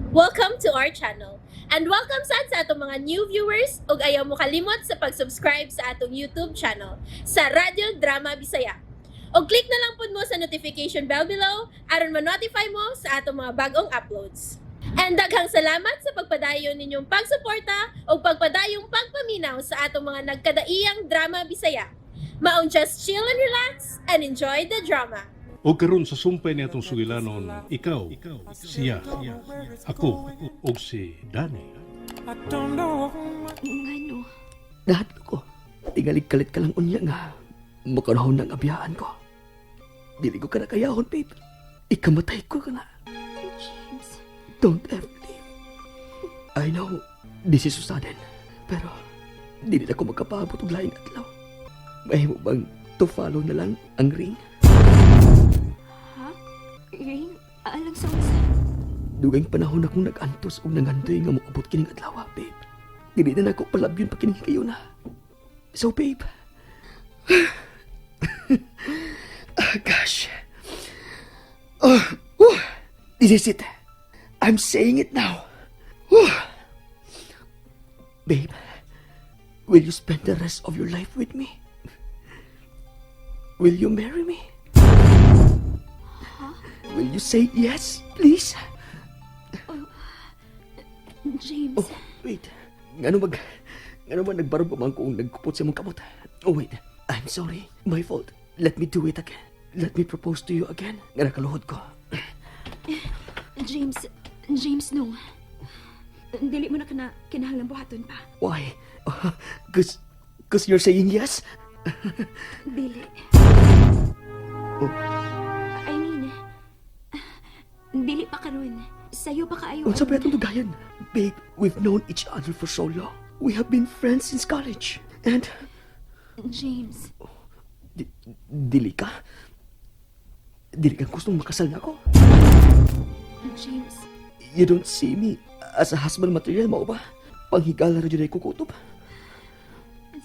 Welcome to our channel. And welcome sa atong mga new viewers ug ayaw mo kalimot sa pag-subscribe sa atong YouTube channel sa Radio Drama Bisaya. O click na lang pud mo sa notification bell below aron ma-notify mo sa atong mga bagong uploads. And daghang salamat sa pagpadayon ninyong pagsuporta o pagpadayong pagpaminaw sa atong mga nagkadaiyang Drama Bisaya. Maong just chill and relax and enjoy the drama. O karon sa sumpay ni atong sugilanon, ikaw, siya, ako, o si Danny. Ngano? Lahat ko, tingalig-kalit ka lang unya nga. Makanahon ng abiyaan ko. Dili ko ka na kayahon, babe. Ikamatay ko ka na. James. Don't ever leave. I know, this is so sudden. Pero, dili na ko magkapaabot og laing adlaw. Mahimo bang to follow na lang ang ring? Ha? Ring? Alang sa usa. Dugay panahon akong nag-antos o nangandoy nga moabot kining adlaw, babe. Dili na nako palabyon pa kining kayo na. So, babe. Gosh. This is it. I'm saying it now. Babe, will you spend the rest of your life with me? Will you marry me? Will you say yes, please? James. Oh, wait. Ngano ba nagbarog pa man kung nagkupot sa mong kamot? Oh, wait. I'm sorry. My fault. Let me do it again. Let me propose to you again. Nga nakaluhod ko. James, no. Dili mo na kinahanglan buhaton pa. Why? Cause you're saying yes? Dili. Oh. I mean, dili pa karon. Sayo pa kaayo. Unsa ba itong dugayan? Babe, we've known each other for so long. We have been friends since college. And... James. Dili ka? Dili ka gustong makasal na ako? James. You don't see me as a husband material, mao ba? Panghigal na rin ko kukutob.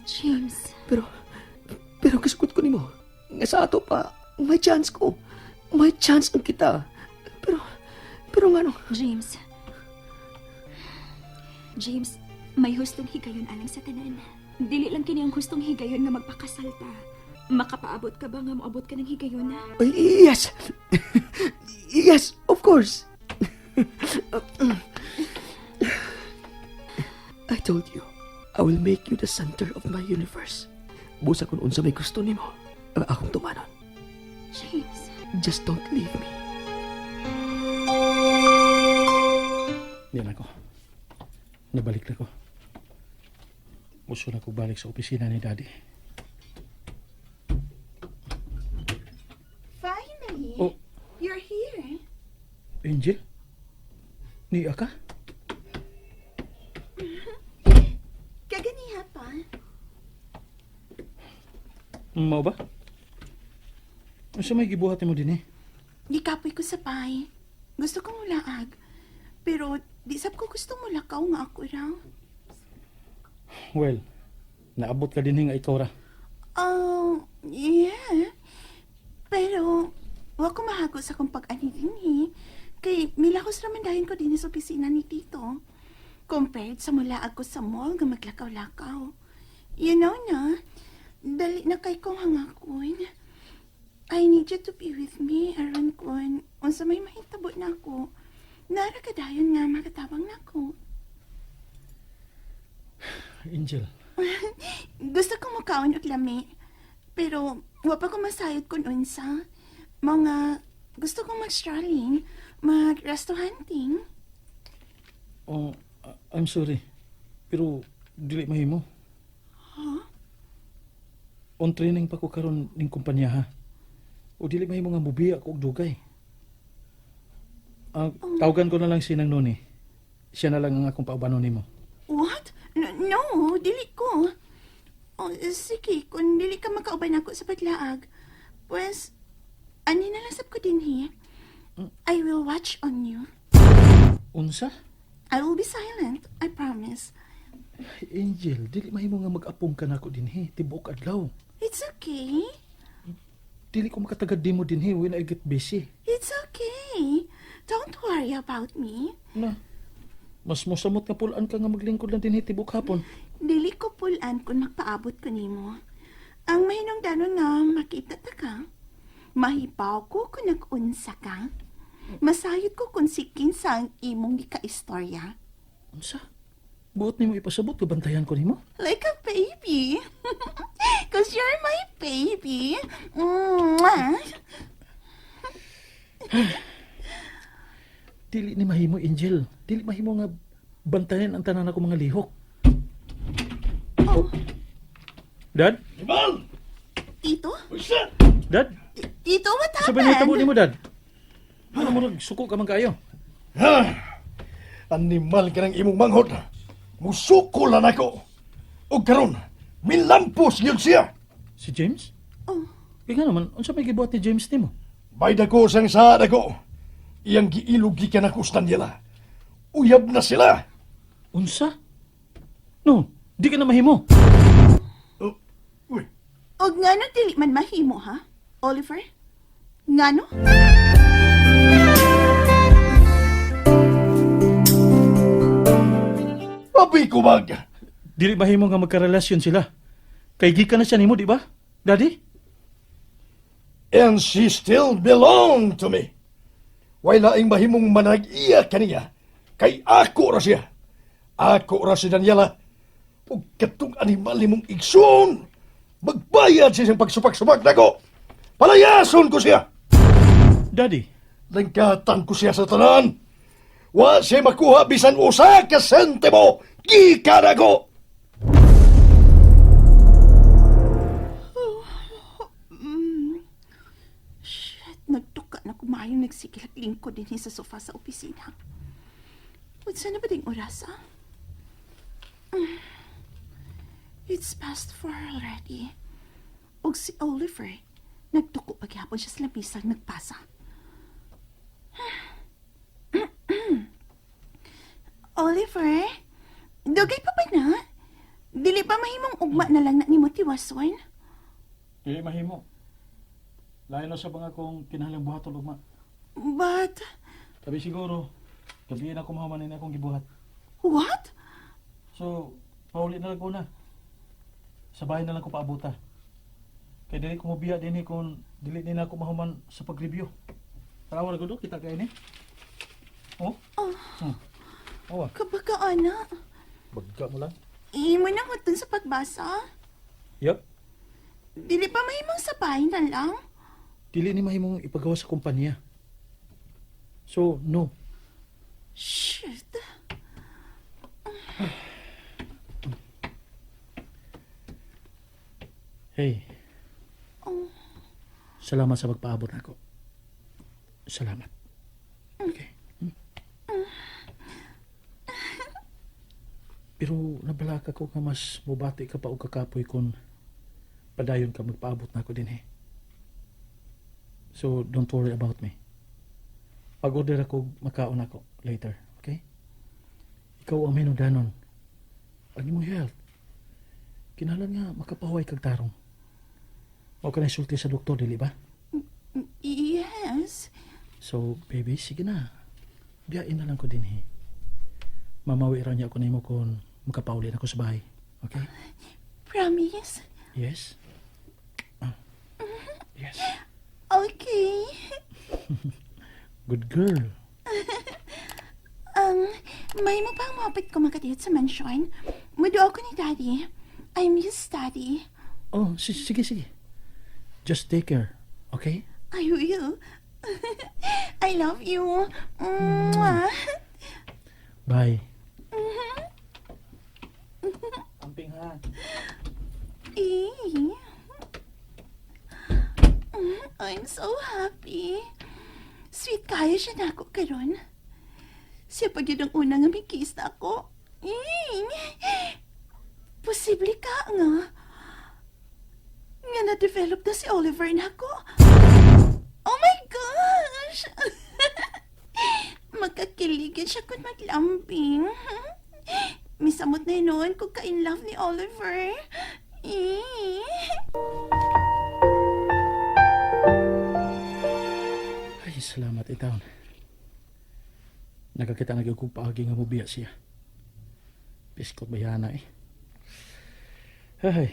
James. Pero kasukot ko nimo. Nga sa ato pa, may chance ko. May chance ang kita. Pero nga no. James, may hustong higayon alang sa tanan. Dili lang kini ang hustong higayon nga magpakasal ta. Makapaabot ka ba nga moabot ka ng higayon na? Yes. Yes, of course. I told you, I will make you the center of my universe. Busa kung unsa may gusto nimo, ang akong tumanon. James. Just don't leave me. Yan ako. Nabalik na ko. Gusto na ko balik sa opisina ni Daddy. Finally, Oh. you're here. Angel? Niya ka? Kaganiha pa. Mau ba? Ano may gibuhat mo din eh? Gikapoy ko sa pay. Gusto kong mulaag. Pero di sab ko gusto mulakaw nga ako raw. Well, naabot ka din nga ikaw ra. Oh, yeah. Pero wa ko mahago sa kong pag-ani dinhi. Kay milakos raman dayon ko din sa opisina ni Tito. Compared sa mulaag ko sa mall nga maglakaw-lakaw. You know na, dali na kay kong hangakon. I need you to be with me, aron kon. Unsa may mahitabo na ako. Nara ka dayon nga makatabang na ako. Angel, Gusto kong makaon og lami. Pero wa pa ko masayod kung unsa. Mga gusto kong mag-strolling, mag-resto hunting. oh, I'm sorry. Pero dili mahimo. Huh? On training pa ko karon ning kumpanya ha. O dili mahimo nga mubiya ko og dugay. Tawagan ko na lang si Nang Noni. Siya na lang ang akong paubanon nimo. What? No, dili ko. Oh, sige, kung dili ka makauban ako sa paglaag, pues, ani na lang sab ko din I will watch on you. Unsa? I will be silent, I promise. Angel, dili mahimo nga mag-apong ka nako dinhi tibuok adlaw. It's okay. Dili ko makatagad di mo dinhi when I get busy. It's okay. Don't worry about me. Na, Mas mosamot nga pulaan ka nga maglingkod lang din tibok hapon. Dili ko pulaan kung magpaabot ko nimo. Ang mahinungdanon nga makita ta ka. Mahibaw ko kung nag-unsa ka. Masayod ko kung si kinsa ang imong gika-istorya. Unsa? Buot nimo ipasabot ko bantayan ko nimo? Like a baby. Cause you're my baby. Mwah. Dili ni mahimo, Angel. Dili mahimo nga bantayan ang tanan ako mga lihok. Oh, Dad? Imal! Tito? Usa! Dad? Tito, what Sabay na itabo happened? nimo, Dad. Ano mo nagsuko ka man kayo? Ha! Animal ka ng imong manghod. Musuko lang ako. O karon, milampos yun siya. Si James? Oh, Kaya nga naman, unsa may gibuhat ni James nimo? Bayda ko sang saad ako. Iyang giilugi ka na kustan nila. Uyab na sila. Unsa? No, di ka na mahimo. Oh, uy, og ngano dili man mahimo, ha? Oliver? Ngano? papi ko bag. Dili mahimo nga magkarelasyon sila. Kay gikan na siya nimo, di ba? Daddy? And she still belong to me. Wala ing mahimong manag-iya kaniya. Kay ako ra siya. Ako ra si Daniela. Ug katong animal nimong igsoon. Magbayad siya siyang pagsupak-supak nako. Palayason ko siya. Daddy? Langkatan ko siya sa tanan. Wa siya makuha bisan usa ka sentimo. Gikan ako. Shit, nagtuka na kumayong nagsigilag lingkod din sa sofa sa opisina. Unsa na ba ding oras, ah? It's past 4 already. Og si Oliver, nagtuko paghapon siya sa labisang nagpasa. Oliver, dugay pa ba na? Dili pa mahimong ugma na lang na ni mo tiwason? Dili mahimo. Lain na sa mga kong kinahanglang buhat o lugma. But, Sabi siguro, gabihin ako mahumanin akong gibuhat. what? So, pauli na lang ko na. Sa bahay na lang ko paabuta. Kaya dili ko mabiya din kung dili din ako mahuman sa pag-review. Tarawa na ko do, kita kayo ni. Oh? Oh, Kabaga, ana. bagka mo lang. Imo na hutun sa pagbasa. Yup. Dili pa mahimong sabay na lang. Dili ni mahimong ipagawa sa kumpanya. So, no. Shit. Hey, Oh, salamat sa pagpaabot ako. Salamat. Okay. Pero nabalaka ko nga mas mubati ka pa o kakapoy kung padayon ka magpaabot na ako din eh. So, don't worry about me. Pag-order ako, makaon ako later, okay? Ikaw ang minudanon. Ang imong health. Kinalan nga makapahuay kag tarong. O ka na isulti sa doktor, dili ba? yes. So, baby, sige na. Biyain na lang ko din eh. Mamawi ra niya ako nimo kung makapauli na ako sa bahay. Okay? Promise? Yes? Yes. Okay. Good girl. May mo pang mapit ko makatiyot sa mansion. Mudo ako ni Daddy. I miss Daddy. Oh, sige, sige. Just take care, okay? I will. I love you. Mwah. Bye. Amping ha. Eh. I'm so happy. Sweet kaya siya na ako karon. Siya pa yun ang una nga may kiss na ako. Posible ka nga. Nga na-develop na si Oliver na ako. Oh my gosh! Magkakiligan siya kung maglambing. Misamot na yun noon kung ka-in love ni Oliver. Ay, salamat itaon. Nagkakita na gyud kong paagi nga mobiya siya. Piskot bayana eh. Ay.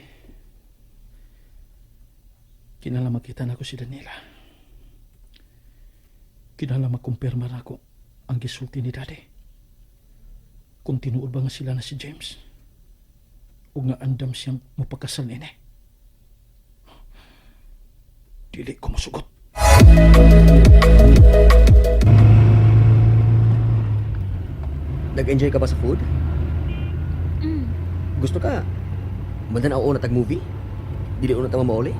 Kinala makita na ko si Daniela. Kinala makumpirma na ko ang gisulti ni Daddy. Kung tinuod ba nga sila na si James. O nga andam siyang mapagkasal nini. Dili ko masugot. Nag-enjoy ka ba sa food? Mm. Gusto ka? Mandan ako na tag-movie? Dili una tama mauli?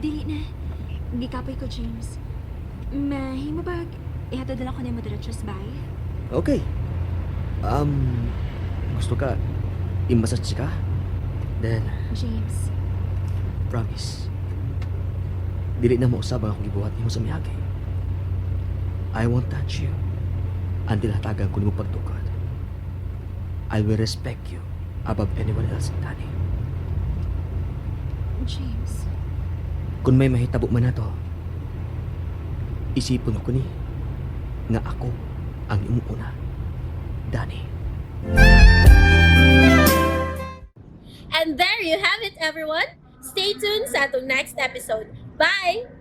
Dili na. Gikapoy ko, James. Mahimo ba, ihatod na lang ko na mo diretso sa bahay? Okay. Gusto ka? I-massage ka? Then, James, promise. Dili na mo usab ang akong gibuhat nimo sa miyagi. I won't touch you until hatagan ko nimo pagtukod. I will respect you above anyone else, Danny. James. Kung may mahitabo man na to, isipon ko ni nga ako ang imong una, Danny. And there you have it, everyone. Stay tuned sa atong next episode. Bye!